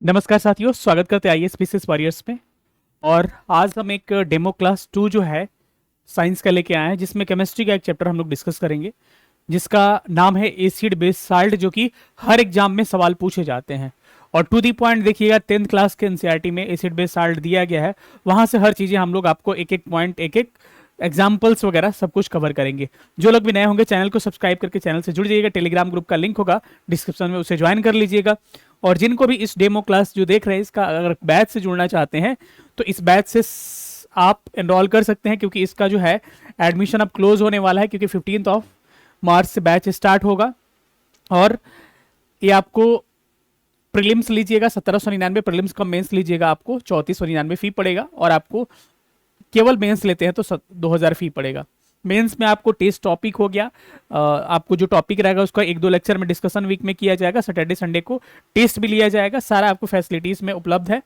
नमस्कार साथियों, स्वागत करते हैं आईएएस पीसीएस वॉरियर्स में। और आज हम एक डेमो क्लास 2 जो है साइंस का लेके आए हैं, जिसमें केमिस्ट्री का एक चैप्टर हम लोग डिस्कस करेंगे जिसका नाम है एसिड बेस साल्ट, जो कि हर एग्जाम में सवाल पूछे जाते हैं। और टू दी पॉइंट देखिएगा, 10th क्लास के एनसीईआरटी में एसिड बेस साल्ट दिया गया है, वहां से हर चीजें हम लोग आपको एक एक पॉइंट, एक एक एग्जाम्पल्स वगैरह सब कुछ कवर करेंगे। जो लोग भी नए होंगे चैनल को सब्सक्राइब करके चैनल से जुड़ जाइएगा। टेलीग्राम ग्रुप का लिंक होगा डिस्क्रिप्शन में, उसे ज्वाइन कर लीजिएगा। और जिनको भी इस डेमो क्लास जो देख रहे हैं, इसका अगर बैच से जुड़ना चाहते हैं तो इस बैच से आप एनरोल कर सकते हैं, क्योंकि इसका जो है एडमिशन अब क्लोज होने वाला है, क्योंकि 15 मार्च से बैच स्टार्ट होगा। और ये आपको प्रीलिम्स लीजिएगा 1799, प्रीलिम्स का मेंस लीजिएगा आपको 3499 फी पड़ेगा, और आपको केवल मेंस लेते हैं तो 2000 फी पड़ेगा। मेंस में आपको टेस्ट टॉपिक हो गया, आपको जो टॉपिक रहेगा उसका एक दो लेक्चर में डिस्कशन वीक में किया जाएगा, सैटरडे संडे को टेस्ट भी लिया जाएगा। सारा आपको फैसिलिटीज में उपलब्ध है।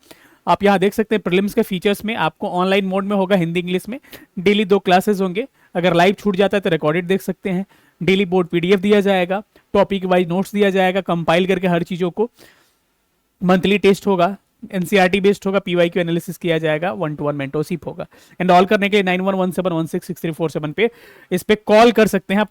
आप यहाँ देख सकते हैं प्रीलिम्स के फीचर्स में आपको ऑनलाइन मोड में होगा, हिंदी इंग्लिश में। डेली 2 क्लासेस होंगे, अगर लाइव छूट जाता है तो रिकॉर्डेड देख सकते हैं। डेली बोर्ड पीडीएफ दिया जाएगा, टॉपिक वाइज नोट्स दिया जाएगा कंपाइल करके हर चीज़ों को। मंथली टेस्ट होगा, एनसीईआरटी बेस्ड होगा, पीवाईक्यू एनालिसिस किया जाएगा, 1-to-1 मेंटोरशिप होगा। एनरोल करने के लिए 9117166347 पे इस पे कॉल कर सकते हैं आप।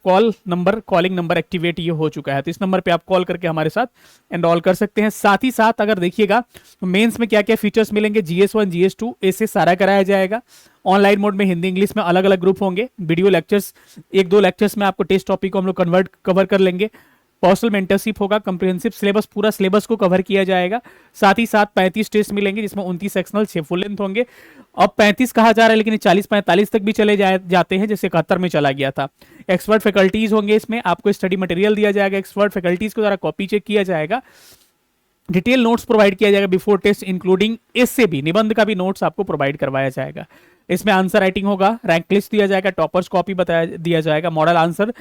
कॉलिंग नंबर एक्टिवेट ये हो चुका है, तो इस नंबर पे आप कॉल करके हमारे साथ एनरोल कर सकते हैं। साथ ही साथ अगर देखिएगा तो मेंस में क्या क्या फीचर्स मिलेंगे, जीएस 1 जीएस 2 ऐसे सारा कराया जाएगा। ऑनलाइन मोड में हिंदी इंग्लिश में अलग अलग ग्रुप होंगे। वीडियो लेक्चर्स, एक दो लेक्चर्स में आपको टेस्ट टॉपिक को हम लोग कवर कर लेंगे। पर्सनल मेंटरशिप होगा, कंप्रिहेंसिव सिलेबस, पूरा सिलेबस को कवर किया जाएगा। साथ ही साथ 35 टेस्ट मिलेंगे, जिसमें 29 सेक्शनल, 6 फुल लेंथ होंगे। अब 35 कहा जा रहा है, लेकिन 40-45 तक भी चले जाते हैं, जैसे 71 में चला गया था। एक्सपर्ट फैकल्टीज होंगे, इसमें आपको स्टडी मटेरियल दिया जाएगा, एक्सपर्ट फैकल्टीज को जरा कॉपी चेक किया जाएगा, डिटेल नोट्स प्रोवाइड किया जाएगा बिफोर टेस्ट, इंक्लूडिंग इससे भी निबंध का भी नोट्स आपको प्रोवाइड करवाया जाएगा। इसमें आंसर राइटिंग होगा, रैंक लिस्ट दिया जाएगा, टॉपर्स कॉपी बताया दिया जाएगा, मॉडल आंसर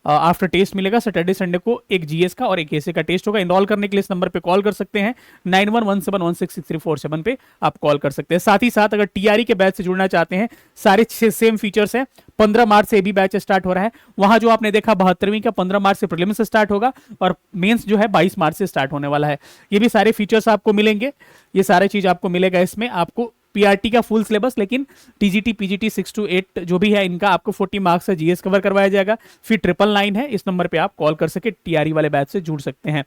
आफ्टर टेस्ट मिलेगा। सैटरडे संडे को एक जीएस का और एक एसे का टेस्ट होगा। इनरोल करने के लिए इस नंबर पे कॉल कर सकते हैं, 9117166347 पे आप कॉल कर सकते हैं। साथ ही साथ अगर टीआरई के बैच से जुड़ना चाहते हैं, सारे सेम फीचर्स हैं। 15 मार्च से भी बैच स्टार्ट हो रहा है। वहां जो आपने देखा 72वीं का 15 मार्च से प्रीलिम्स स्टार्ट होगा, और मेंस जो है 22 मार्च से स्टार्ट होने वाला है। ये भी सारे फीचर्स आपको मिलेंगे, ये सारे चीज आपको मिलेगा। इसमें आपको पीआरटी का फुल सिलेबस, लेकिन टीजीटी पीजीटी 6 to 8 जो भी है इनका आपको 40 मार्क्स से जीएस कवर करवाया जाएगा। फिर 999 है, इस नंबर पे आप कॉल कर सके टीआरई वाले बैच से जुड़ सकते हैं।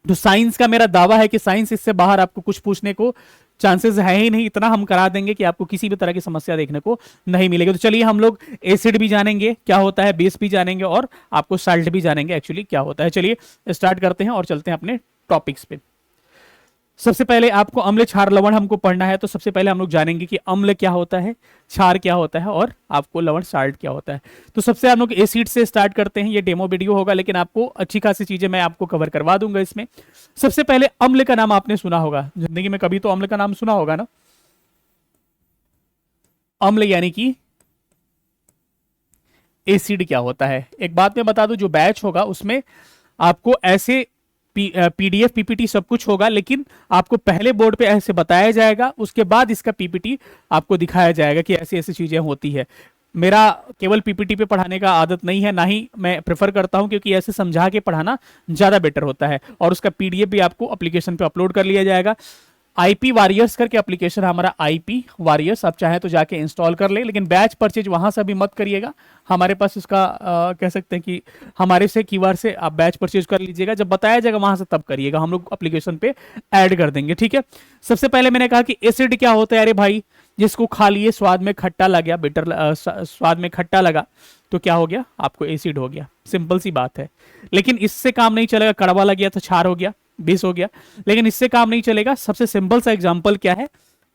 तो साइंस का मेरा दावा है कि साइंस इससे बाहर आपको कुछ पूछने को चांसेस है ही नहीं। इतना हम करा देंगे कि आपको किसी भी तरह की समस्या देखने को नहीं मिलेगी। तो चलिए हम लोग एसिड भी जानेंगे क्या होता है, बेस भी जानेंगे, और आपको साल्ट भी जानेंगे एक्चुअली क्या होता है। चलिए स्टार्ट करते हैं और चलते हैं अपने टॉपिक्स पे। सबसे पहले आपको अम्ल, क्षार, लवण हमको पढ़ना है। तो सबसे पहले हम लोग जानेंगे कि अम्ल क्या होता है, क्षार क्या होता है, और आपको लवण साल्ट क्या होता है। तो सबसे हम लोग एसिड से स्टार्ट करते हैं। ये डेमो वीडियो होगा, लेकिन आपको अच्छी खासी चीजें मैं आपको कवर करवा दूंगा इसमें। सबसे पहले अम्ल का नाम आपने सुना होगा जिंदगी में, कभी तो अम्ल का नाम सुना होगा ना। अम्ल यानी कि एसिड क्या होता है। एक बात मैं बता दूं, जो बैच होगा उसमें आपको ऐसे पीडीएफ पीपीटी सब कुछ होगा, लेकिन आपको पहले बोर्ड पे ऐसे बताया जाएगा, उसके बाद इसका पीपीटी आपको दिखाया जाएगा कि ऐसी ऐसी चीजें होती है। मेरा केवल पीपीटी पे पढ़ाने का आदत नहीं है, ना ही मैं प्रेफर करता हूं, क्योंकि ऐसे समझा के पढ़ाना ज्यादा बेटर होता है। और उसका पीडीएफ भी आपको एप्लीकेशन पे अपलोड कर लिया जाएगा। आईपी वॉरियर्स करके एप्लीकेशन हमारा, आईपी वॉरियर्स, आप चाहें तो जाके इंस्टॉल कर ले, लेकिन बैच परचेज वहां से भी मत करिएगा। हमारे पास इसका कह सकते हैं कि हमारे से कीवार से आप बैच परचेज कर लीजिएगा, जब बताया जाएगा वहां से तब करिएगा, हम लोग एप्लीकेशन पे ऐड कर देंगे, ठीक है। सबसे पहले मैंने कहा कि एसिड क्या होता है। अरे भाई, जिसको खा लिए स्वाद में खट्टा लग गया, स्वाद में खट्टा लगा, तो क्या हो गया, आपको एसिड हो गया। सिंपल सी बात है। लेकिन इससे काम नहीं चलेगा, कड़वा लग गया तो क्षार हो गया, बेस हो गया। लेकिन इससे काम नहीं चलेगा। सबसे सिंपल सा एग्जांपल क्या है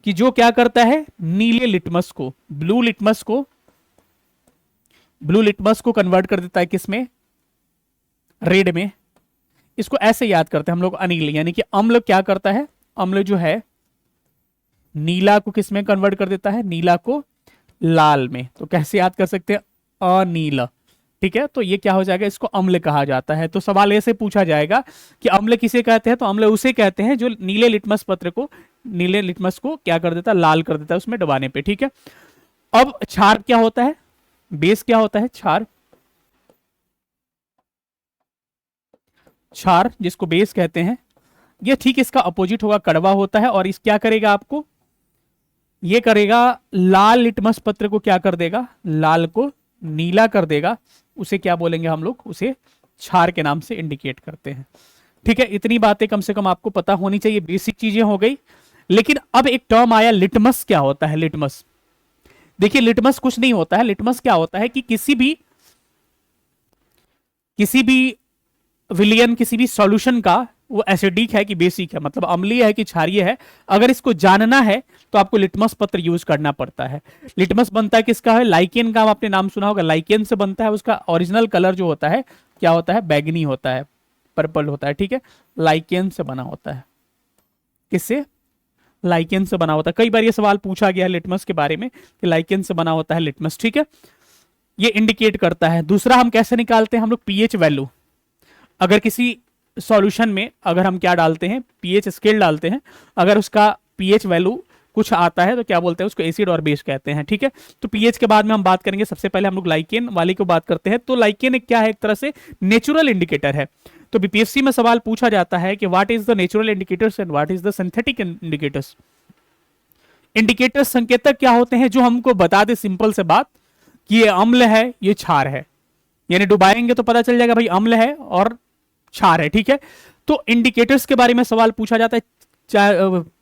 कि जो क्या करता है, नीले लिटमस को, ब्लू लिटमस को कन्वर्ट कर देता है किसमें, रेड में। इसको ऐसे याद करते हैं हम लोग, अनिल, यानी कि अम्ल क्या करता है, अम्ल जो है नीला को किस में कन्वर्ट कर देता है, नीला को लाल में। तो कैसे याद कर सकते हैं, अनील, ठीक है। तो ये क्या हो जाएगा, इसको अम्ल कहा जाता है। तो सवाल ऐसे पूछा जाएगा कि अम्ल किसे कहते हैं, तो अम्ल उसे कहते हैं जो नीले लिटमस पत्र को, नीले लिटमस को क्या कर देता है, लाल कर देता है उसमें दबाने पे, ठीक है। अब क्षार क्या होता है, बेस क्या होता है, क्षार, क्षार जिसको बेस कहते हैं, ये ठीक इसका अपोजिट होगा, कड़वा होता है। और इस क्या करेगा आपको, ये करेगा लाल लिटमस पत्र को क्या कर देगा, लाल को नीला कर देगा। उसे क्या बोलेंगे हम लोग, उसे क्षार के नाम से इंडिकेट करते हैं। ठीक है, इतनी बातें कम से कम आपको पता होनी चाहिए, बेसिक चीजें हो गई। लेकिन अब एक टर्म आया लिटमस। क्या होता है लिटमस? देखिए लिटमस कुछ नहीं होता है। लिटमस क्या होता है कि किसी भी विलियन, किसी भी सॉल्यूशन का वो एसिडिक है कि बेसिक है, मतलब अम्लीय है कि क्षारीय है, अगर इसको जानना है तो आपको लिटमस पत्र यूज करना पड़ता है। लिटमस बनता है किसका है, लाइकेन का आपने नाम सुना होगा, लाइकेन से बनता है। उसका ओरिजिनल कलर जो होता है क्या होता है, बैगनी होता है, पर्पल होता है। ठीक है, लाइकेन से बना होता है। किससे? लाइकेन से बना होता है। कई बार ये सवाल पूछा गया है लिटमस के बारे में कि लाइकेन से बना होता है लिटमस। ठीक है, ये इंडिकेट करता है। दूसरा हम कैसे निकालते हैं हम लोग, पीएच वैल्यू। अगर किसी सॉल्यूशन में अगर हम क्या डालते हैं, पीएच स्केल डालते हैं, अगर उसका पीएच वैल्यू कुछ आता है तो क्या बोलते हैं उसको, एसिड और बेस कहते हैं। ठीक है, तो पीएच के बाद में हम बात करेंगे। सबसे पहले हम लोग लाइकेन वाली को बात करते हैं। तो लाइकेन एक क्या है, एक तरह से नेचुरल इंडिकेटर है। तो बीपीएससी में सवाल पूछा जाता है कि what is the natural indicators and what is the synthetic indicators. Indicators संकेतक क्या होते हैं, जो हमको बता दे सिंपल से बात कि ये अम्ल है, ये क्षार है, यानी डुबाएंगे तो पता चल जाएगा भाई अम्ल है और क्षार है। ठीक है, तो इंडिकेटर्स के बारे में सवाल पूछा जाता है।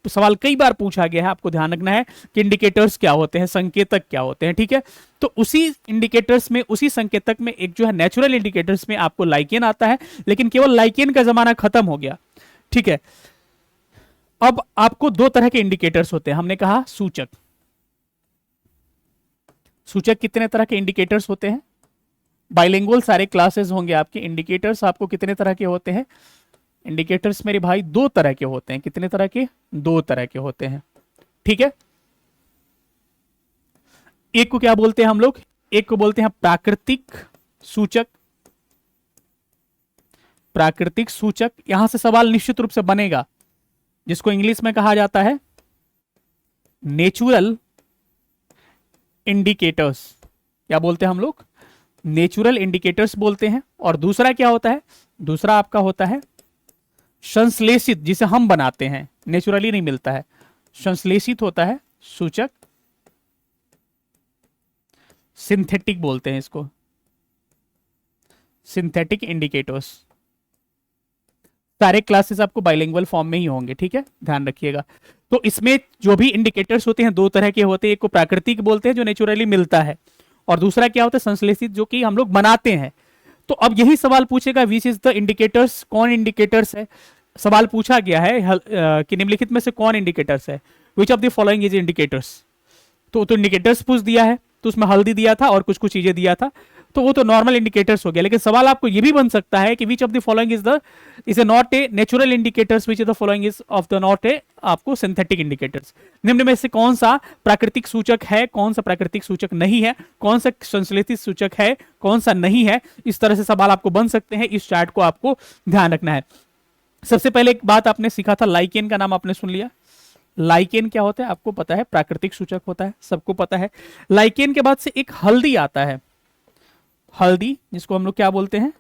सवाल कई बार पूछा गया है, आपको ध्यान रखना है कि इंडिकेटर्स क्या होते हैं, संकेतक क्या होते हैं। ठीक है, तो उसी इंडिकेटर्स में, उसी संकेतक में एक जो है नेचुरल इंडिकेटर्स में आपको लाइकेन आता है। लेकिन केवल लाइकेन का जमाना खत्म हो गया। ठीक है, अब आपको दो तरह के इंडिकेटर्स होते हैं। हमने कहा सूचक। सूचक कितने तरह के इंडिकेटर्स होते हैं, बाइलिंगुअल सारे क्लासेस होंगे आपके। इंडिकेटर्स आपको कितने तरह के होते हैं, इंडिकेटर्स मेरे भाई दो तरह के होते हैं। कितने तरह के, दो तरह के होते हैं। ठीक है, एक को क्या बोलते हैं हम लोग, एक को बोलते हैं प्राकृतिक सूचक। प्राकृतिक सूचक, यहां से सवाल निश्चित रूप से बनेगा, जिसको इंग्लिश में कहा जाता है नेचुरल इंडिकेटर्स। क्या बोलते हैं हम लोग, नेचुरल इंडिकेटर्स बोलते हैं। और दूसरा क्या होता है, दूसरा आपका होता है संश्लेषित, जिसे हम बनाते हैं, नेचुरली नहीं मिलता है, संश्लेषित होता है सूचक। सिंथेटिक बोलते हैं इसको, सिंथेटिक इंडिकेटर्स। सारे क्लासेस आपको बाइलिंगुअल फॉर्म में ही होंगे। ठीक है, ध्यान रखिएगा। तो इसमें जो भी इंडिकेटर्स होते हैं दो तरह के होते हैं। एक को प्राकृतिक बोलते हैं जो नेचुरली मिलता है, और दूसरा क्या होता है संश्लेषित, जो कि हम लोग बनाते हैं। तो अब यही सवाल पूछेगा विच इज द इंडिकेटर्स, कौन इंडिकेटर्स है। सवाल पूछा गया है कि निम्नलिखित में से कौन इंडिकेटर्स है, which of the following is indicators. तो इंडिकेटर्स पूछ दिया है, तो उसमें हल्दी दिया था और कुछ कुछ चीजें दिया था, तो वो तो नॉर्मल इंडिकेटर्स हो गया। लेकिन सवाल आपको ये भी बन सकता है कि which of the following is a not a natural indicators, which is the following is of the not a आपको सिंथेटिक इंडिकेटर्स। निम्न में से कौन सा प्राकृतिक सूचक है, कौन सा प्राकृतिक सूचक नहीं है, कौन सा संश्लेषित सूचक है, कौन सा नहीं है। इस तरह से सवाल आपको बन सकते हैं। इस चार्ट को आपको ध्यान रखना है। सबसे पहले एक बात आपने सीखा था, लाइकेन का नाम आपने सुन लिया। लाइकेन क्या होता है आपको पता है, प्राकृतिक सूचक होता है, सबको पता है। लाइकेन के बाद से एक हल्दी आता है, हल्दी, जिसको हम लोग क्या बोलते हैं,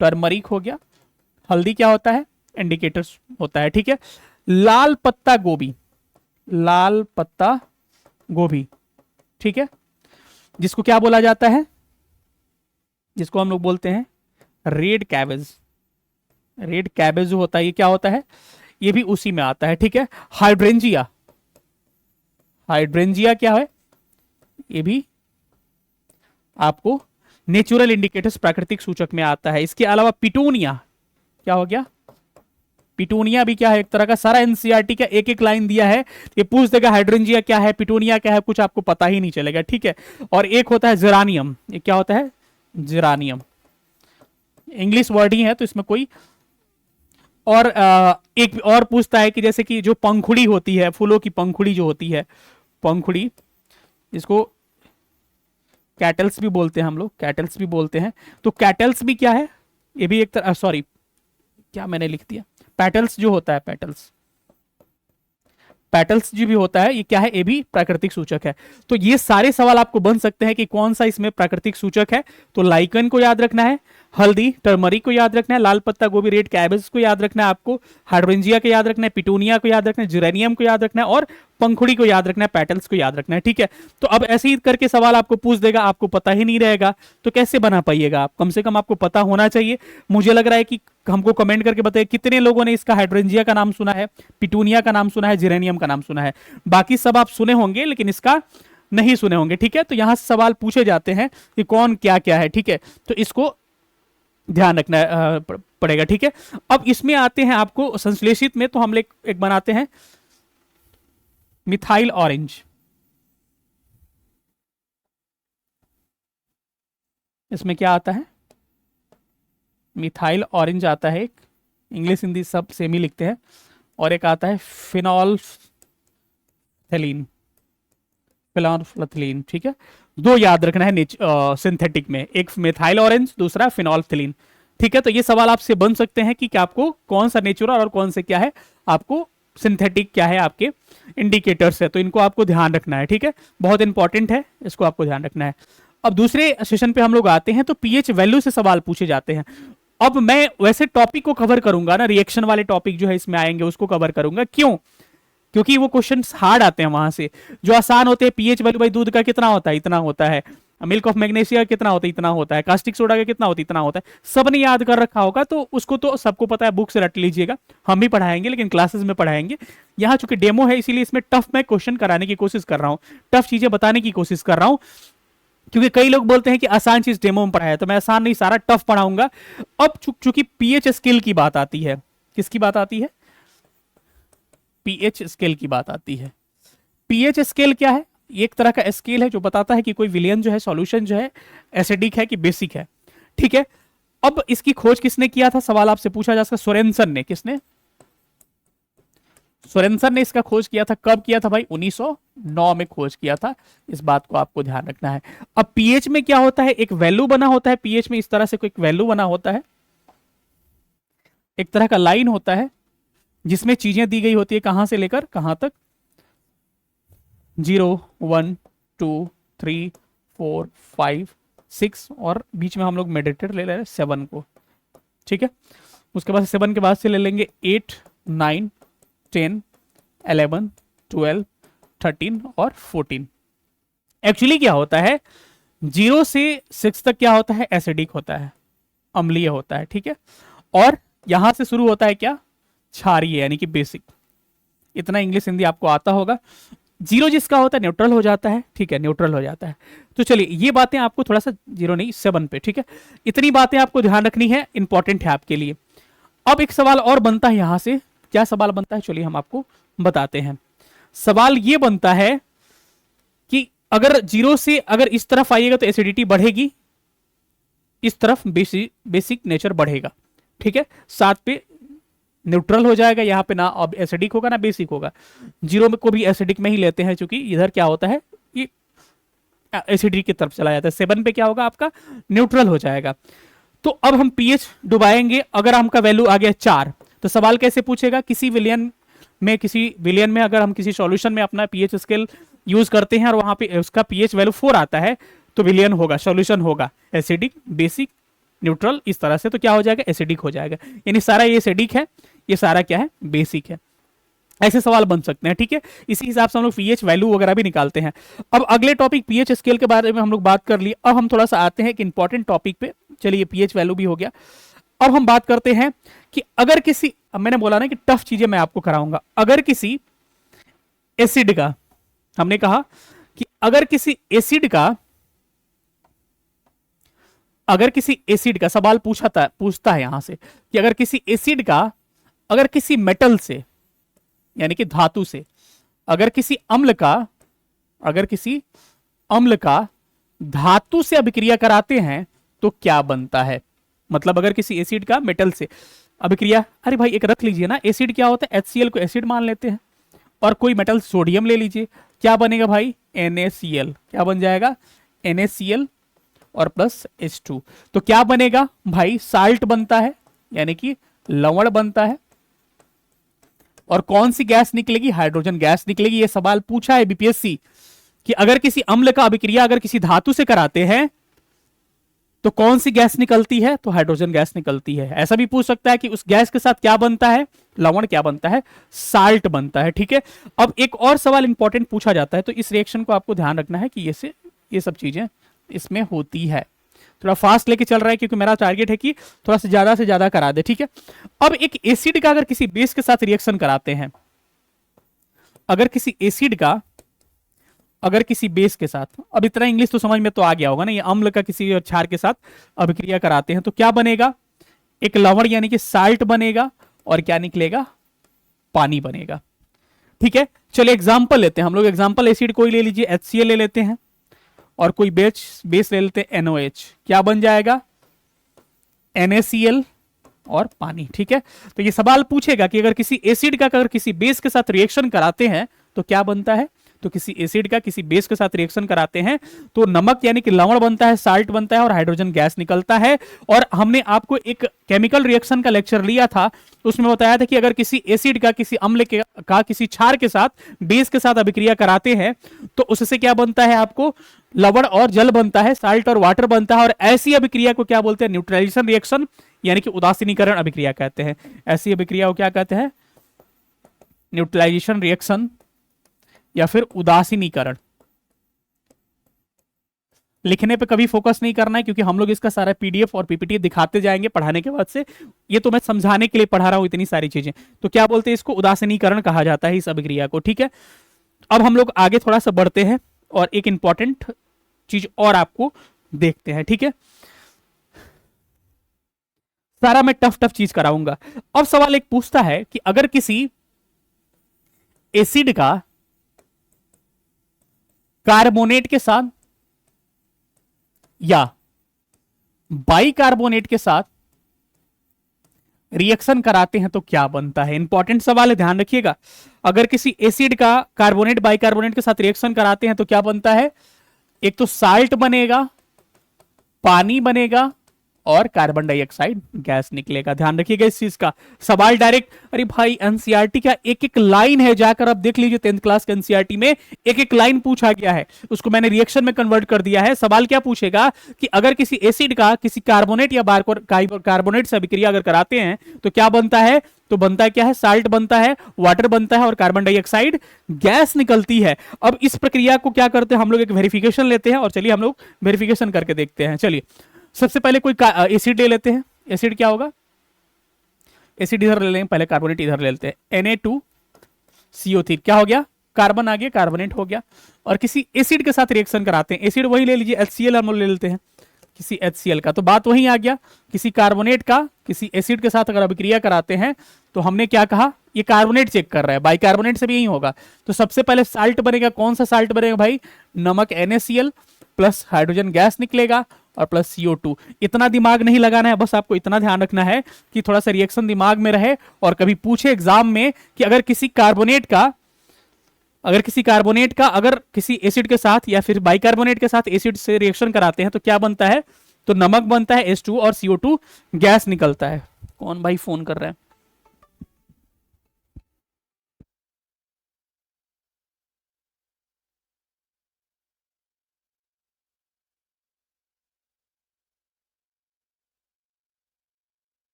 टर्मरिक हो गया। हल्दी क्या होता है, इंडिकेटर्स होता है। ठीक है, लाल पत्ता गोभी, लाल पत्ता गोभी, ठीक है, जिसको क्या बोला जाता है, जिसको हम लोग बोलते हैं रेड कैबेज। रेड कैबेज जो होता है ये क्या होता है, ये भी उसी में आता है। ठीक है, हाइड्रेंजिया, हाइड्रेंजिया क्या है, ये भी आपको नेचुरल इंडिकेटर्स प्राकृतिक सूचक में आता है। इसके अलावा पिटूनिया, क्या हो गया, पिटूनिया भी क्या है, एक तरह का सारा एनसीईआरटी का एक एक लाइन दिया है, ये पूछ देगा हाइड्रेंजिया क्या है, पिटूनिया क्या है, कुछ आपको पता ही नहीं चलेगा। ठीक है, और एक होता है जेरानियम, ये क्या होता है, जेरानियम। इंग्लिश वर्ड ही है तो इसमें कोई और एक और पूछता है कि जैसे कि जो पंखुड़ी होती है, फूलों की पंखुड़ी जो होती है, पंखुड़ी, इसको कैटल्स भी बोलते हैं हम लोग, कैटल्स भी बोलते हैं। तो कैटल्स भी क्या है, ये भी एक तरह, क्या मैंने लिख दिया, पेटल्स जो होता है, पेटल्स, पेटल्स जो भी होता है ये क्या है, ये भी प्राकृतिक सूचक है। तो ये सारे सवाल आपको बन सकते हैं कि कौन सा इसमें प्राकृतिक सूचक है। तो लाइकन को याद रखना है, हल्दी टर्मरिक को याद रखना है, लाल पत्ता गोभी रेड कैबेज को याद रखना है, आपको हाइड्रेंजिया को याद रखना है, पिटूनिया को याद रखना है, जेरेनियम को याद रखना है और पंखुड़ी को याद रखना है, पेटल्स को याद रखना है। ठीक है, तो अब ऐसे ही करके सवाल आपको पूछ देगा, आपको पता ही नहीं रहेगा तो कैसे बना पाइएगा आप, कम से कम आपको पता होना चाहिए। मुझे लग रहा है कि हमको कमेंट करके बताइए कितने लोगों ने इसका हाइड्रेंजिया का नाम सुना है, पिटूनिया का नाम सुना है, जेरेनियम का नाम सुना है। बाकी सब आप सुने होंगे लेकिन इसका नहीं सुने होंगे। ठीक है, तो यहां से सवाल पूछे जाते हैं कि कौन क्या क्या है। ठीक है, तो इसको ध्यान रखना पड़ेगा। ठीक है, अब इसमें आते हैं आपको संश्लेषित में, तो हम एक बनाते हैं मिथाइल ऑरेंज। इसमें क्या आता है, मिथाइल ऑरेंज आता है, एक इंग्लिश हिंदी सब सेम ही लिखते हैं, और एक आता है फिनॉल्फ्थेलीन, फिनॉल्फ्थेलीन। ठीक है, दो याद रखना है सिंथेटिक में, एक मिथाइल ऑरेंज, दूसरा फिनॉल्फ्थेलीन। ठीक है, तो ये सवाल आपसे बन सकते हैं कि आपको कौन सा नेचुरल और कौन से क्या है, आपको सिंथेटिक क्या है, आपके इंडिकेटर्स है, तो इनको आपको ध्यान रखना है। ठीक है, बहुत इंपॉर्टेंट है, इसको आपको ध्यान रखना है। अब दूसरे सेशन पे हम लोग आते हैं, तो पीएच वैल्यू से सवाल पूछे जाते हैं। अब मैं वैसे टॉपिक को कवर करूंगा ना, रिएक्शन वाले टॉपिक जो है इसमें आएंगे उसको कवर करूंगा। क्यों? क्योंकि वो क्वेश्चन हार्ड आते हैं वहां से। जो आसान होते हैं, पीएच वैल्यू भाई दूध का कितना होता है, इतना होता है, मिल्क ऑफ मैग्नीशिया कितना होता है, इतना होता है, कास्टिक सोडा का कितना होता है, इतना होता है, सबने याद कर रखा होगा, तो उसको तो सबको पता है, बुक से रट लीजिएगा। हम भी पढ़ाएंगे लेकिन क्लासेस में पढ़ाएंगे, यहाँ चूंकि डेमो है इसीलिए इसमें टफ मैं क्वेश्चन कराने की कोशिश कर रहा हूँ, टफ चीजें बताने की कोशिश कर रहा हूँ। क्योंकि कई लोग बोलते हैं कि आसान चीज डेमो में पढ़ाया, तो मैं आसान नहीं, सारा टफ पढ़ाऊंगा। अब चूंकि पीएच स्केल की बात आती है, किसकी बात आती है, पीएच स्केल की बात आती है। पीएच स्केल क्या है, एक तरह का स्केल है जो बताता है कि कोई विलियन जो है, सॉल्यूशन जो है, एसिडिक है कि बेसिक है। ठीक है, अब इसकी खोज किसने किया था, सवाल आपसे पूछा जा सकता, सोरेनसन ने। किसने? सोरेनसन ने इसका खोज किया था। कब किया था भाई? 1909 में खोज किया था। इस बात को आपको ध्यान रखना है। अब पीएच में क्या होता है, एक वैल्यू बना होता है पीएच में, इस तरह से कोई वैल्यू बना होता है, एक तरह का लाइन होता है जिसमें चीजें दी गई होती है, कहां से लेकर कहां तक, 0 1 2 3 4 5 6, और बीच में हम लोग मेडिटेटर ले रहे हैं 7 को। ठीक है, उसके बाद 7 के बाद से ले लेंगे 8 9 10 11 12 13 और 14। एक्चुअली क्या होता है, 0 से 6 तक क्या होता है, एसिडिक होता है, अम्लीय होता है। ठीक है, और यहां से शुरू होता है क्या, क्षारीय यानी कि बेसिक। इतना इंग्लिश हिंदी आपको आता होगा। 0 जिसका होता है न्यूट्रल हो जाता है। ठीक है, न्यूट्रल हो जाता है। तो चलिए ये बातें आपको थोड़ा सा 0 नहीं 7 पे, ठीक है, इतनी बातें आपको ध्यान रखनी है, इंपॉर्टेंट है आपके लिए। अब एक सवाल और बनता है यहां से, क्या सवाल बनता है, चलिए हम आपको बताते हैं। सवाल ये बनता है कि अगर 0 से अगर इस तरफ आइएगा तो एसिडिटी बढ़ेगी, इस तरफ बेसिक नेचर बढ़ेगा। ठीक है, 7 पे न्यूट्रल हो जाएगा, यहाँ पे ना अब एसिडिक होगा ना बेसिक होगा। 0 में को भी एसिडिक में ही लेते हैं, क्योंकि इधर क्या होता है, ये एसिडिक की तरफ चला जाता है। 7 पे क्या होगा, आपका न्यूट्रल हो जाएगा। तो अब हम पीएच डुबाएंगे, अगर हमका वैल्यू आ गया 4, तो सवाल कैसे पूछेगा, किसी विलियन में अगर हम किसी सॉल्यूशन में अपना पीएच स्केल यूज करते हैं और वहां पे उसका पीएच वैल्यू 4 आता है, तो विलियन होगा, सॉल्यूशन होगा एसिडिक, बेसिक, न्यूट्रल, इस तरह से। तो क्या हो जाएगा, एसिडिक हो जाएगा, यानी सारा ये एसिडिक है, ये सारा क्या है, बेसिक है। ऐसे सवाल बन सकते हैं। ठीक है, इसी हिसाब से हम लोग पीएच वैल्यू वगैरह भी निकालते हैं। अब अगले टॉपिक पीएच स्केल के बारे में हम लोग बात कर लिए। अब हम थोड़ा सा आते हैं एक इंपॉर्टेंट टॉपिक पे। चलिए, पीएच वैल्यू भी हो गया। अब हम बात करते हैं कि अगर किसी, अब मैंने बोला ना कि टफ चीजें मैं आपको कराऊंगा, अगर किसी एसिड का, हमने कहा कि अगर किसी एसिड का सवाल पूछता है यहां से कि अगर किसी एसिड का, अगर किसी मेटल से यानी कि धातु से, अगर किसी अम्ल का धातु से अभिक्रिया कराते हैं तो क्या बनता है। मतलब अगर किसी एसिड का मेटल से अभिक्रिया, अरे भाई एक रख लीजिए ना, एसिड क्या होता है, HCl को एसिड मान लेते हैं, और कोई मेटल सोडियम ले लीजिए, क्या बनेगा भाई, NaCl। क्या बन जाएगा, NaCl और प्लस H2। तो क्या बनेगा भाई, साल्ट बनता है, यानी कि लवण बनता है। और कौन सी गैस निकलेगी? हाइड्रोजन गैस निकलेगी। ये सवाल पूछा है बीपीएससी कि अगर किसी अम्ल का अभिक्रिया अगर किसी धातु से कराते हैं तो कौन सी गैस निकलती है? तो हाइड्रोजन गैस निकलती है। ऐसा भी पूछ सकता है कि उस गैस के साथ क्या बनता है? लवण क्या बनता है? साल्ट बनता है। ठीक है, अब एक और सवाल इंपॉर्टेंट पूछा जाता है, तो इस रिएक्शन को आपको ध्यान रखना है कि ये सब चीजें इसमें होती है। थोड़ा फास्ट लेके चल रहा है क्योंकि मेरा टारगेट है कि थोड़ा से ज्यादा करा दे। ठीक है, अब एक एसिड का अगर किसी बेस के साथ रिएक्शन कराते हैं, अगर किसी एसिड का अगर किसी बेस के साथ, अब इतना इंग्लिश तो समझ में तो आ गया होगा ना, ये अम्ल का किसी क्षार के साथ अभिक्रिया कराते हैं तो क्या बनेगा? एक लवण यानी कि साल्ट बनेगा और क्या निकलेगा? पानी बनेगा। ठीक है, चलिए एग्जांपल लेते हैं हम लोग। एग्जांपल एसिड कोई ले लीजिए, HCl ले लेते हैं, और कोई बेस ले लेते हैं NOH। क्या बन जाएगा? NaCl और पानी। ठीक है, तो ये सवाल पूछेगा कि अगर किसी एसिड का अगर किसी बेस के साथ रिएक्शन कराते हैं तो क्या बनता है? तो किसी एसिड का किसी बेस के साथ रिएक्शन कराते हैं तो नमक यानी कि लवण बनता है, साल्ट बनता है और हाइड्रोजन गैस निकलता है। और हमने आपको एक केमिकल रिएक्शन का लेक्चर लिया था, उसमें बताया था कि अगर किसी एसिड का किसी अम्ल का किसी क्षार के साथ बेस के साथ अभिक्रिया कराते हैं तो उससे क्या बनता है? आपको लवण और जल बनता है, साल्ट और वाटर बनता है। और ऐसी अभिक्रिया को क्या बोलते हैं? न्यूट्रलाइजेशन रिएक्शन यानी कि उदासीनीकरण अभिक्रिया कहते हैं। ऐसी अभिक्रिया को क्या कहते हैं? न्यूट्रलाइजेशन रिएक्शन या फिर उदासीनीकरण। लिखने पे कभी फोकस नहीं करना है क्योंकि हम लोग इसका सारा PDF और PPT दिखाते जाएंगे पढ़ाने के बाद से। ये तो मैं समझाने के लिए पढ़ा रहा हूं इतनी सारी चीजें। तो क्या बोलते हैं? इसको उदासीनीकरण कहा जाता है इस अभिक्रिया को। ठीक है, अब हम लोग आगे थोड़ा सा बढ़ते हैं और एक इंपॉर्टेंट चीज और आपको देखते हैं। ठीक है, सारा मैं टफ चीज कराऊंगा। अब सवाल एक पूछता है कि अगर किसी एसिड का कार्बोनेट के साथ या बाइकार्बोनेट के साथ रिएक्शन कराते हैं तो क्या बनता है? इंपॉर्टेंट सवाल है, ध्यान रखिएगा। अगर किसी एसिड का कार्बोनेट बाइकार्बोनेट के साथ रिएक्शन कराते हैं तो क्या बनता है? एक तो साल्ट बनेगा, पानी बनेगा और कार्बन डाइऑक्साइड गैस निकलेगा। ध्यान रखिएगा इस चीज का। सवाल डायरेक्ट, अरे भाई एनसीईआरटी का एक एक लाइन है, जाकर आप देख लीजिए 10th क्लास के एनसीईआरटी में एक एक लाइन पूछा गया है, उसको मैंने रिएक्शन में कन्वर्ट कर दिया है। सवाल क्या पूछेगा कि अगर किसी एसिड का किसी कार्बोनेट या कार्बोनेट से अभिक्रिया अगर कराते हैं तो क्या बनता है? तो बनता है क्या है? साल्ट बनता है, वाटर बनता है और कार्बन डाइऑक्साइड गैस निकलती है। अब इस प्रक्रिया को क्या करते हैं हम लोग? एक वेरिफिकेशन लेते हैं और चलिए हम लोग वेरिफिकेशन करके देखते हैं। चलिए सबसे पहले कोई एसिड ले लेते हैं। एसिड क्या होगा? एसिड इधर ले लेंगे, पहले कार्बोनेट इधर ले लेते हैं। Na2CO3 क्या हो गया? कार्बन आ गया, कार्बोनेट हो गया। और किसी एसिड के साथ रिएक्शन कराते हैं, एसिड वही ले लीजिए, HCl हम लोग ले लेते हैं, किसी HCl का, तो बात वही आ गया। किसी कार्बोनेट का किसी एसिड के साथ अगर अभिक्रिया कराते हैं तो हमने क्या कहा? ये कार्बोनेट चेक कर रहा है, बाइकार्बोनेट से भी यही होगा। तो सबसे पहले साल्ट बनेगा, कौन सा साल्ट बनेगा भाई? नमक NaCl प्लस हाइड्रोजन गैस निकलेगा और प्लस CO2। इतना दिमाग नहीं लगाना है, बस आपको इतना ध्यान रखना है कि थोड़ा सा रिएक्शन दिमाग में रहे। और कभी पूछे एग्जाम में कि अगर किसी कार्बोनेट का अगर किसी एसिड के साथ या फिर बाइकार्बोनेट के साथ एसिड से रिएक्शन कराते हैं तो क्या बनता है? तो नमक बनता है, H2 और CO2 गैस निकलता है। कौन भाई फोन कर रहा है?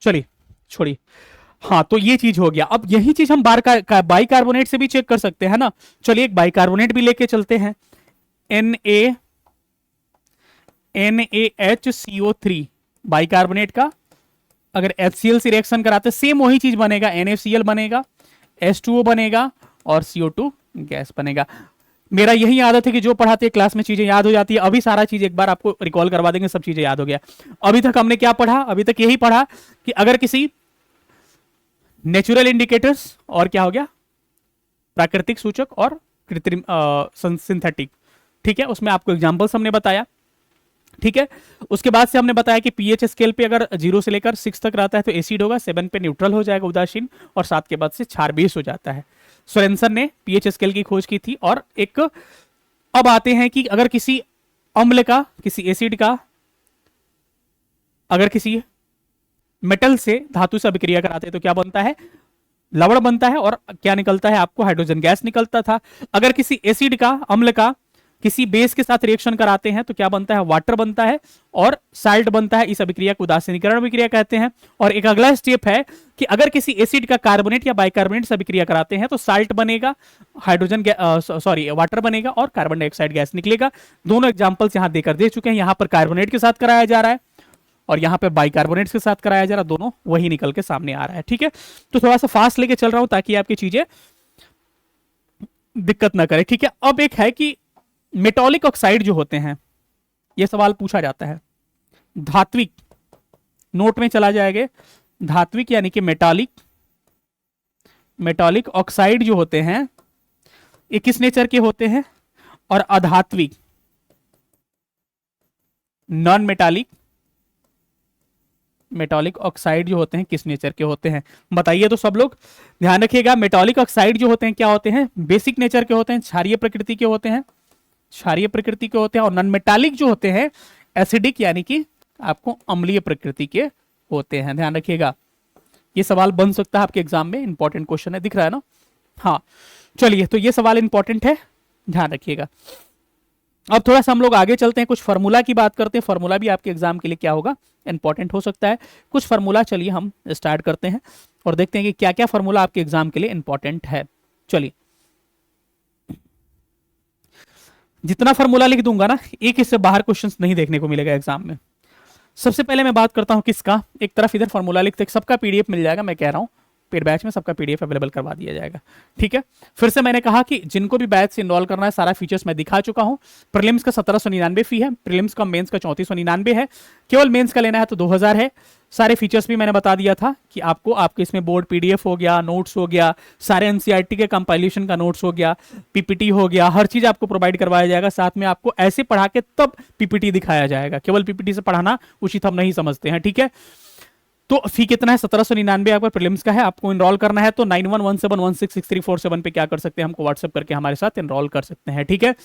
चलिए छोड़िए। हाँ, तो ये चीज हो गया। अब यही चीज हम बाइकार्बोनेट से भी चेक कर सकते हैं ना। चलिए एक बाइकार्बोनेट भी लेके चलते हैं। NaHCO3 बाइकार्बोनेट का अगर HCl से रिएक्शन कराते सेम वही चीज बनेगा, NaCl बनेगा, H2O बनेगा और CO2 गैस बनेगा। मेरा यही आदत है कि जो पढ़ाते हैं क्लास में चीजें याद हो जाती है। अभी सारा चीज एक बार आपको रिकॉल करवा देंगे, सब चीजें याद हो गया। अभी तक हमने क्या पढ़ा? अभी तक यही पढ़ा कि अगर किसी नेचुरल इंडिकेटर्स और क्या हो गया? प्राकृतिक सूचक और कृत्रिम सिंथेटिक। ठीक है, उसमें आपको एग्जांपल्स हमने बताया। ठीक है, उसके बाद से हमने बताया कि पीएच स्केल पे अगर 0 से लेकर 6 तक रहता है तो एसिड होगा, 7 पे न्यूट्रल हो जाएगा उदासीन, और 7 के बाद से क्षार बेस हो जाता है। सोरेनसन ने पीएच स्केल की खोज की थी। और एक अब आते हैं कि अगर किसी अम्ल का किसी एसिड का अगर किसी मेटल से धातु से अभिक्रिया कराते हैं तो क्या बनता है, लवण बनता है, और क्या निकलता है आपको, हाइड्रोजन गैस निकलता था। अगर किसी एसिड का, अम्ल का किसी बेस के साथ रिएक्शन कराते हैं तो क्या बनता है, वाटर बनता है और साल्ट बनता है। इस अभिक्रिया को उदासीनीकरण अभिक्रिया कहते हैं। और एक अगला स्टेप है कि अगर किसी एसिड का कार्बोनेट या बाइकार्बोनेट से अभिक्रिया कराते हैं तो साल्ट बनेगा, हाइड्रोजन सॉरी वाटर बनेगा और कार्बन डाइऑक्साइड गैस निकलेगा। दोनों एग्जांपल्स यहां देकर दे चुके हैं। यहां पर कार्बोनेट के साथ कराया जा रहा है और यहां पे बाइकार्बोनेट्स के साथ कराया जा रहा है, दोनों वही निकल के सामने आ रहा है। ठीक है, तो थोड़ा सा फास्ट लेके चल रहा हूं ताकि आपकी चीजें दिक्कत ना करे। ठीक है, अब एक है कि मेटॉलिक ऑक्साइड जो होते हैं, यह सवाल पूछा जाता है, धात्विक, नोट में चला जाएगा, धात्विक यानी कि मेटालिक, मेटॉलिक ऑक्साइड जो होते हैं ये किस नेचर के होते हैं, और अधात्विक, नॉन मेटालिक, मेटॉलिक ऑक्साइड जो होते हैं किस नेचर के होते हैं, बताइए तो सब लोग। ध्यान रखिएगा, मेटॉलिक ऑक्साइड जो होते हैं क्या होते हैं, बेसिक नेचर के होते हैं, क्षारीय प्रकृति के होते हैं, क्षारीय प्रकृति के होते हैं। और नॉन मेटालिक जो होते हैं एसिडिक यानी कि आपको अम्लीय प्रकृति के होते हैं। ध्यान रखिएगा, ये सवाल बन सकता है आपके एग्जाम में, इंपॉर्टेंट क्वेश्चन है, दिख रहा है ना। हाँ चलिए, तो ये सवाल इंपॉर्टेंट है, ध्यान रखिएगा। अब थोड़ा सा हम लोग आगे चलते हैं, कुछ फार्मूला की बात करते हैं। फार्मूला भी आपके एग्जाम के लिए क्या होगा, इंपॉर्टेंट हो सकता है। कुछ फार्मूला चलिए हम स्टार्ट करते हैं और देखते हैं कि क्या क्या फार्मूला आपके एग्जाम के लिए इंपॉर्टेंट है। चलिए, जितना फार्मूला लिख दूंगा ना, एक इससे बाहर क्वेश्चंस नहीं देखने को मिलेगा एग्जाम में। सबसे पहले मैं बात करता हूं किसका, एक तरफ इधर फार्मूला लिखते, सबका पीडीएफ मिल जाएगा, मैं कह रहा हूं पेड बैच में सबका पीडीएफ अवेलेबल करवा दिया जाएगा। ठीक है, फिर से मैंने कहा कि जिनको भी बैच से इनरोल करना है, सारा फीचर्स मैं दिखा चुका हूं। प्रीलिम्स का 1799 फी है, प्रीलिम्स का मेंस का 3499 है, केवल मेंस का लेना है तो 2000 है। सारे फीचर्स भी मैंने बता दिया था कि आपको, आपके इसमें बोर्ड पीडीएफ हो गया, नोट्स हो गया, सारे एनसीईआरटी के कंपाइलेशन का नोट्स हो गया, पीपीटी हो गया, हर चीज आपको प्रोवाइड करवाया जाएगा। साथ में आपको ऐसे पढ़ा के तब पीपीटी दिखाया जाएगा, केवल पीपीटी से पढ़ाना उचित हम नहीं समझते हैं। ठीक है, तो फी कितना है, 1799 आपका प्रीलिम्स का है। आपको इनरोल करना है तो 9117166347 पे क्या कर सकते हैं, हमको व्हाट्सएप करके हमारे साथ इनरोल कर सकते हैं। ठीक है,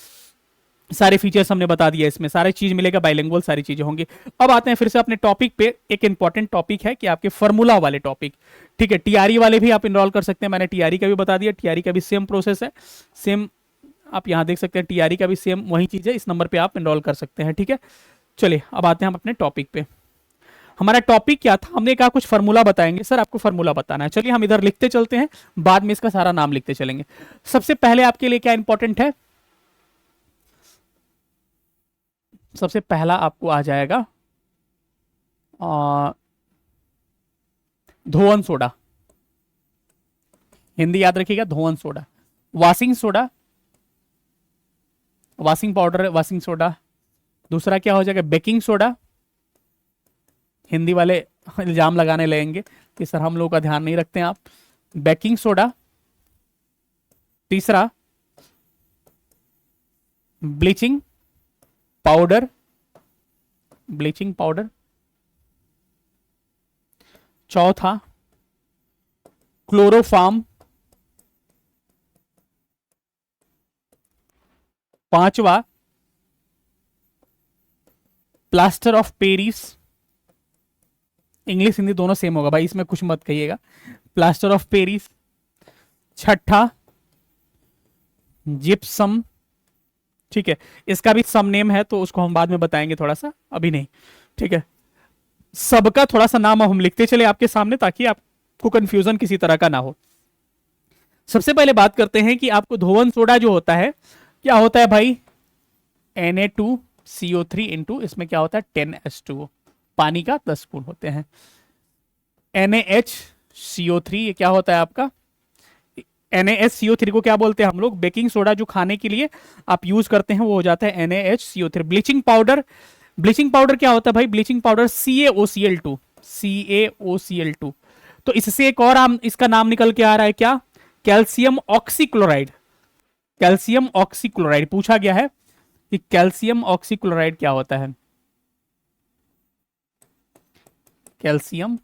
सारे फीचर्स हमने बता दिया, इसमें सारी चीज मिलेगा, बाइलिंगुअल सारी चीजें होंगी। अब आते हैं फिर से अपने टॉपिक पे। एक इंपॉर्टेंट टॉपिक है कि आपके फार्मूला वाले टॉपिक। ठीक है, टीआरई वाले भी आप इनरोल कर सकते हैं, मैंने टीआरई का भी बता दिया। टीआरई का भी सेम प्रोसेस है, सेम आप यहां देख सकते हैं, टीआरई का भी सेम वही चीज है, इस नंबर पे आप इनरोल कर सकते हैं। ठीक है, चलिए अब आते हैं हम अपने टॉपिक पे। हमारा टॉपिक क्या था, हमने कहा कुछ फार्मूला बताएंगे, सर आपको फार्मूला बताना है। चलिए हम इधर लिखते चलते हैं, बाद में इसका सारा नाम लिखते चलेंगे। सबसे पहले आपके लिए क्या इंपॉर्टेंट है, सबसे पहला आपको आ जाएगा धोवन सोडा। हिंदी याद रखिएगा, धोवन soda. Washing soda, washing powder, washing soda. दूसरा क्या हो जाएगा, बेकिंग सोडा। हिंदी वाले इल्जाम लगाने लगेंगे कि सर हम लोगों का ध्यान नहीं रखते हैं आप, बेकिंग सोडा। तीसरा ब्लीचिंग पाउडर, ब्लीचिंग पाउडर। चौथा क्लोरोफॉर्म। पांचवा plaster of Paris. English Hindi दोनों सेम होगा भाई, इसमें कुछ मत कहिएगा, प्लास्टर ऑफ पेरिस। छठा जिप्सम। ठीक है, इसका भी सम नेम है तो उसको हम बाद में बताएंगे, थोड़ा सा अभी नहीं। ठीक है, सबका थोड़ा सा नाम हम लिखते चले आपके सामने ताकि आपको कंफ्यूजन किसी तरह का ना हो। सबसे पहले बात करते हैं कि आपको धोवन सोडा जो होता है, क्या होता है भाई, Na2CO3 इंटू इसमें क्या होता है 10H2O, पानी का 10 गुण होते हैं। NaHCO3 ये क्या होता है आपका, NaHCO3 को क्या बोलते हैं हम लोग, बेकिंग सोडा जो खाने के लिए आप यूज करते हैं वो हो जाता है NaHCO3। Bleaching powder, bleaching powder क्या होता है भाई, ब्लीचिंग पाउडर CaOCl2, CaOCl2। तो इससे एक और इसका नाम निकल के आ रहा है क्या, कैल्शियम ऑक्सीक्लोराइड। कैल्शियम ऑक्सीक्लोराइड पूछा गया है कि कैल्शियम ऑक्सीक्लोराइड क्या होता है, कैल्शियम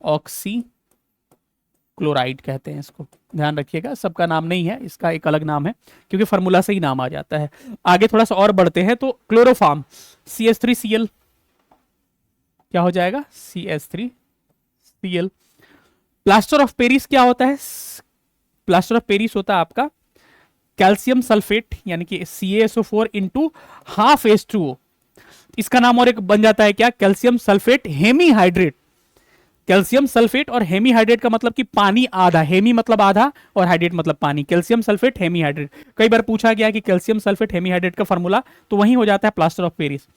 ऑक्सीक्लोराइड कहते हैं इसको, ध्यान रखिएगा, सबका नाम नहीं है, इसका एक अलग नाम है क्योंकि फार्मूला से ही नाम आ जाता है। आगे थोड़ा सा और बढ़ते हैं तो क्लोरोफॉर्म CH3Cl, क्या हो जाएगा, CH3Cl। प्लास्टर ऑफ पेरिस क्या होता है, प्लास्टर ऑफ पेरिस होता है आपका कैल्शियम सल्फेट यानी कि CaSO4 इंटू हाफ H2O। इसका नाम और एक बन जाता है क्या, calcium sulphate hemihydrate. Calcium sulphate और हेमीहाइड्रेट का मतलब कि पानी आधा, हेमी मतलब आधा और हाइड्रेट मतलब पानी, कैल्शियम सल्फेट हेमीहाइड्रेट। कई बार पूछा गया कि कैल्शियम सल्फेट हेमीहाइड्रेट का फॉर्मूला, तो वही हो जाता है प्लास्टर ऑफ पेरिस।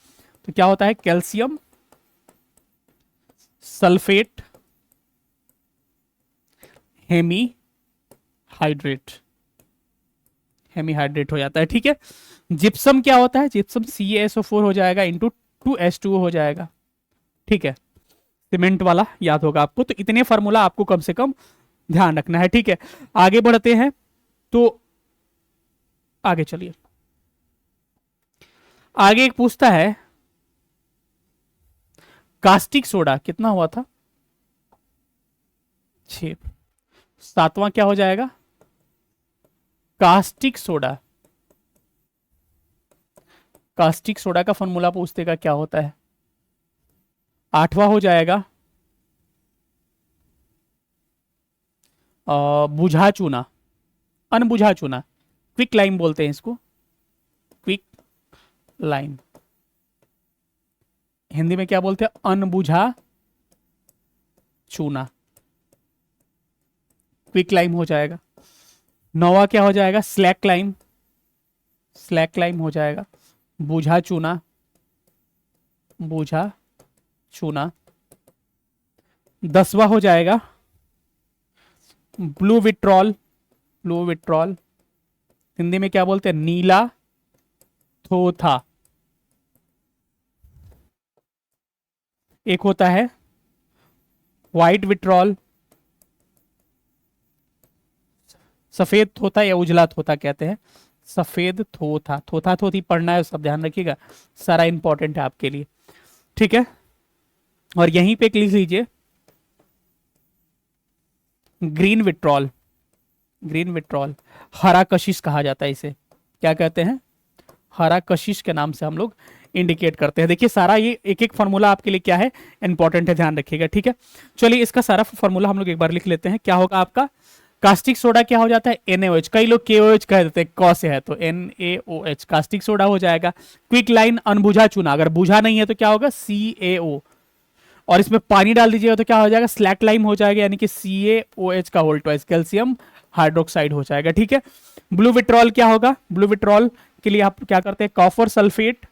तो क्या होता है, कैल्शियम सल्फेट हेमीहाइड्रेट, हेमीहाइड्रेट हो जाता है, ठीक है। जिप्सम क्या होता है, जिप्सम CaSO4 हो जाएगा इंटू 2H2O हो जाएगा, ठीक है। सीमेंट वाला याद होगा आपको। तो इतने फार्मूला आपको कम से कम ध्यान रखना है, ठीक है। आगे बढ़ते हैं, तो आगे चलिए। आगे एक पूछता है कास्टिक सोडा कितना हुआ था, 6। सातवां क्या हो जाएगा, कास्टिक सोडा। कास्टिक सोडा का फॉर्मूला पूछते का क्या होता है, 8वां हो जाएगा बुझा चूना, अनबुझा चूना, क्विक लाइम बोलते हैं इसको, क्विक लाइम। हिंदी में क्या बोलते हैं, अनबुझा चूना, क्विक लाइम हो जाएगा। 9वां क्या हो जाएगा, स्लैक लाइम, स्लैक लाइम हो जाएगा। बुझा चूना, बुझा चूना। 10वां हो जाएगा blue vitriol, blue vitriol, Hindi में क्या बोलते हैं, नीला थोथा। एक होता है व्हाइट विट्रॉल, सफेद थोथा या उजला थोथा कहते हैं, सफेद थोथा। थोथा थोथी पढ़ना है, सब ध्यान रखिएगा, सारा इंपॉर्टेंट है आपके लिए, ठीक है। और यहीं पे लिख लीजिए ग्रीन विट्रॉल, ग्रीन विट्रॉल, हरा कशिश कहा जाता है इसे, क्या कहते हैं, हरा कशिश के नाम से हम लोग इंडिकेट करते हैं। देखिए सारा ये एक एक फार्मूला आपके लिए क्या है, इंपॉर्टेंट है, ध्यान रखिएगा, ठीक है। चलिए इसका सारा फार्मूला हम लोग एक बार लिख लेते हैं। क्या होगा आपका, कास्टिक सोडा क्या हो जाता है, NaOH, कई लोग KOH कह देते हैं, क से है तो NaOH, कास्टिक सोडा हो जाएगा। क्विक लाइन अनबुझा चूना, अगर बुझा नहीं है तो क्या होगा, CaO, और इसमें पानी डाल दीजिएगा तो क्या हो जाएगा, स्लैक लाइम हो जाएगा, यानी कि CaOH का होल ट्वाइस, कैल्शियम हाइड्रोक्साइड हो जाएगा, ठीक है। ब्लू विट्रॉल क्या होगा, ब्लू विट्रॉल के लिए आप क्या करते हैं, कॉपर सल्फेट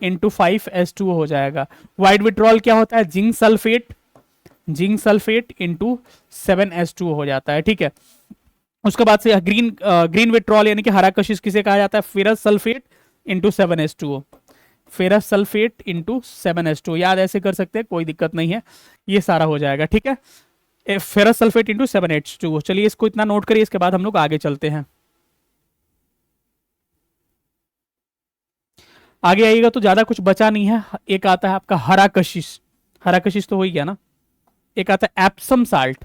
इंटू 5H2O हो जाएगा। व्हाइट विट्रॉल क्या होता है, zinc sulphate, zinc sulphate into 7H2O हो जाता है, ठीक है। उसके बाद से ग्रीन विट्रॉल यानी कि हरा कशिश किसे कहा जाता है, ferrous sulphate into 7H2O, ferrous sulphate into 7H2O, याद ऐसे कर सकते हैं, कोई दिक्कत नहीं है, ये सारा हो जाएगा, ठीक है। Ferrous sulphate into 7H2O। चलिए इसको इतना नोट करिए, इसके बाद हम लोग आगे चलते हैं। आगे आइएगा तो ज्यादा कुछ बचा नहीं है। एक आता है आपका हरा कशिश, हरा कशिश तो हो ही गया ना। एक आता है Epsom salt,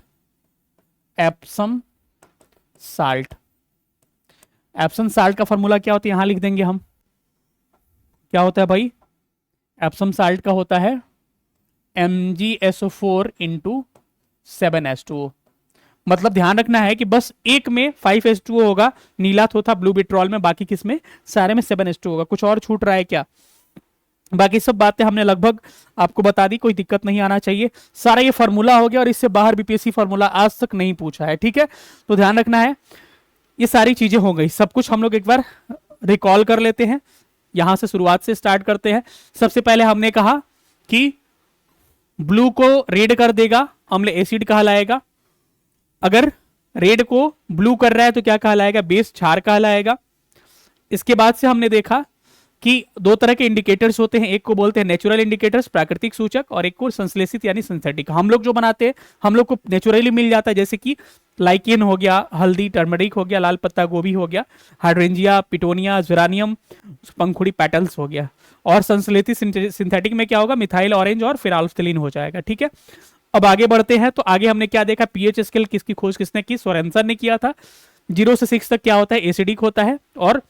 Epsom salt. Epsom salt का फॉर्मूला क्या होता है, यहां लिख देंगे हम, क्या होता है भाई, एप्सम साल्ट का होता है MgSO4 इंटू 7H2O। मतलब ध्यान रखना है कि बस एक में 5H2O होगा, नीला थोथा ब्लू विट्रॉल में, बाकी किसमें, सारे में 7H2O होगा। कुछ और छूट रहा है क्या, बाकी सब बातें हमने लगभग आपको बता दी, कोई दिक्कत नहीं आना चाहिए। सारा ये फॉर्मूला हो गया और इससे बाहर BPSC फॉर्मूला आज तक नहीं पूछा है, ठीक है। तो ध्यान रखना है, ये सारी चीजें हो गई, सब कुछ हम लोग एक बार रिकॉल कर लेते हैं। यहां से शुरुआत से स्टार्ट करते हैं। सबसे पहले हमने कहा कि ब्लू को रेड कर देगा अम्ल एसिड कहलाएगा, अगर रेड को ब्लू कर रहा है तो क्या कहलाएगा, बेस क्षार कहलाएगा। इसके बाद से हमने देखा कि दो तरह के इंडिकेटर्स होते हैं, एक को बोलते हैं नेचुरल इंडिकेटर्स प्राकृतिक सूचक, और एक को संश्लेषित यानी सिंथेटिक। हम लोग जो बनाते हैं हम लोग को नेचुरली मिल जाता है, जैसे कि लाइकेन हो गया, हल्दी टर्मरिक हो गया, लाल पत्ता गोभी हो गया, हाइड्रेंजिया पिटोनिया, जेरानियम पंखुड़ी पेटल्स हो गया। और संश्लेषित सिंथेटिक में क्या होगा, मिथाइल ऑरेंज और फिनाल्फ्थलीन हो जाएगा, ठीक है। अब आगे बढ़ते हैं, तो आगे हमने क्या देखा, पीएच स्केल किसकी खोज किसने की, सोरेनसन ने किया था। 0 से 6 तक क्या होता है, एसिडिक होता है, और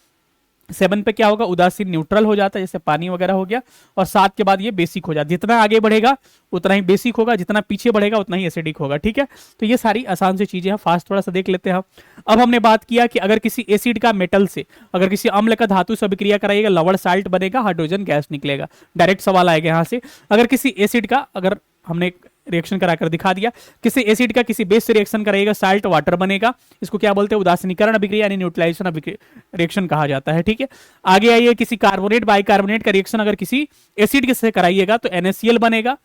7 पे क्या होगा, उदासीन न्यूट्रल हो जाता है, जैसे पानी वगैरह हो गया। और 7 के बाद ये बेसिक हो जाता है। जितना आगे बढ़ेगा उतना ही बेसिक होगा, जितना पीछे बढ़ेगा उतना ही एसिडिक होगा। ठीक है, तो ये सारी आसान सी चीजें हैं, फास्ट थोड़ा सा देख लेते हैं हम। अब हमने बात किया कि अगर किसी एसिड का मेटल से, अगर किसी अम्ल का धातु से अभिक्रिया कराइएगा, लवण साल्ट बनेगा, हाइड्रोजन गैस निकलेगा। डायरेक्ट सवाल आएगा यहाँ से। अगर किसी एसिड का, अगर हमने रिएक्शन कराकर दिखा दिया, किसी एसिड का किसी बेस से रिएक्शन कराइएगा, साल्ट वाटर बनेगा। इसको क्या बोलते हैं, उदासीनीकरण अभिक्रिया यानी न्यूट्रलाइजेशन रिएक्शन कहा जाता है। ठीक है, आगे आइए, किसी कार्बोनेट बाइकार्बोनेट का रिएक्शन अगर किसी एसिड के से कराइएगा तो NaCl बनेगा,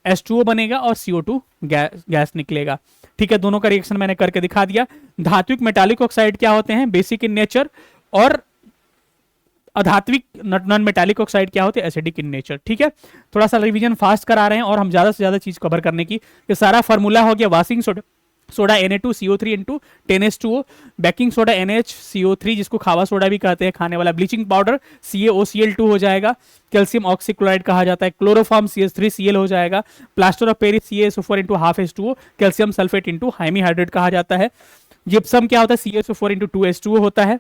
H2O बनेगा और CO2 गैस निकलेगा। ठीक है, दोनों का रिएक्शन मैंने करके दिखा दिया। धात्विक मेटालिक ऑक्साइड क्या होते हैं, बेसिक इन नेचर, और अधात्विक नॉन मेटालिक ऑक्साइड क्या होते हैं, एसिडिक इन नेचर। ठीक है, थोड़ा सा रिवीजन फास्ट करा रहे हैं और हम ज्यादा से ज्यादा चीज कवर करने की। ये सारा फार्मूला हो गया, washing soda Na2CO3 into 10H2O, baking soda NaCO3 जिसको खावा सोडा भी कहते हैं, खाने वाला, ब्लीचिंग पाउडर CaOCl2 हो जाएगा, कैल्शियम ऑक्सीक्लोराइड कहा जाता है, क्लोरोफॉर्म CH3Cl हो जाएगा, plaster of Paris CaSO4 into half H2O, calcium sulphate into hemihydrate कहा जाता है। जिप्सम क्या होता है, CaSO4 इंटू 2H2O होता है।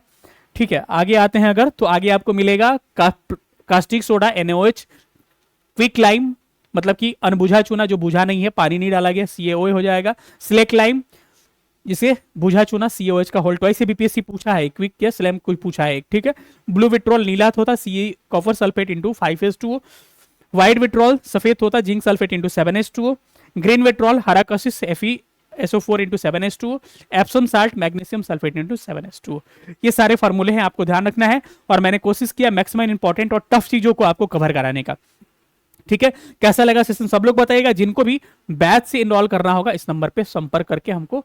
ठीक है, आगे आते हैं अगर, तो आगे आपको मिलेगा caustic soda NaOH, quick lime मतलब कि अनबुझा चूना जो बुझा नहीं है, पानी नहीं डाला गया, CaOH हो जाएगा, स्लेक लाइम जिसे बुझा चूना CaOH का होल, ट्वाइस से बीपीएससी पूछा है, क्विक या स्लैम कोई पूछा है। ठीक है, ब्लू विट्रोल नीला होता है, copper sulphate into 5H2O, white vitriol सफेद होता है, zinc sulphate into 7H2O, green vitriol हरा कशिश FeSO4 into 7H2O, Epsom salt magnesium sulphate into 7H2O। ये सारे फार्मूले हैं, आपको ध्यान रखना है, और मैंने कोशिश किया मैक्सिमम इंपॉर्टेंट और टफ चीजों को आपको कवर कराने का। ठीक है, कैसा लगा सेशन सब लोग बताइएगा। जिनको भी बैच से इनरोल करना होगा इस नंबर पे संपर्क करके हमको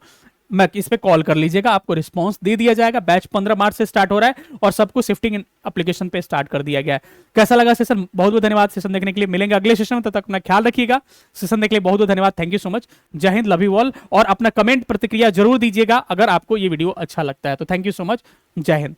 इस पे कॉल कर लीजिएगा, आपको रिस्पांस दे दिया जाएगा। बैच 15 मार्च से स्टार्ट हो रहा है और सबको शिफ्टिंग एप्लीकेशन पे स्टार्ट कर दिया गया है। कैसा लगा सेशन, बहुत बहुत धन्यवाद सेशन देखने के लिए। मिलेंगे अगले सेशन में, तब तक अपना ख्याल रखिएगा। सेशन देखने के लिए बहुत बहुत धन्यवाद, थैंक यू सो मच। जय हिंद, लव यू ऑल, और अपना कमेंट प्रतिक्रिया जरूर दीजिएगा अगर आपको ये वीडियो अच्छा लगता है तो। थैंक यू सो मच, जय हिंद।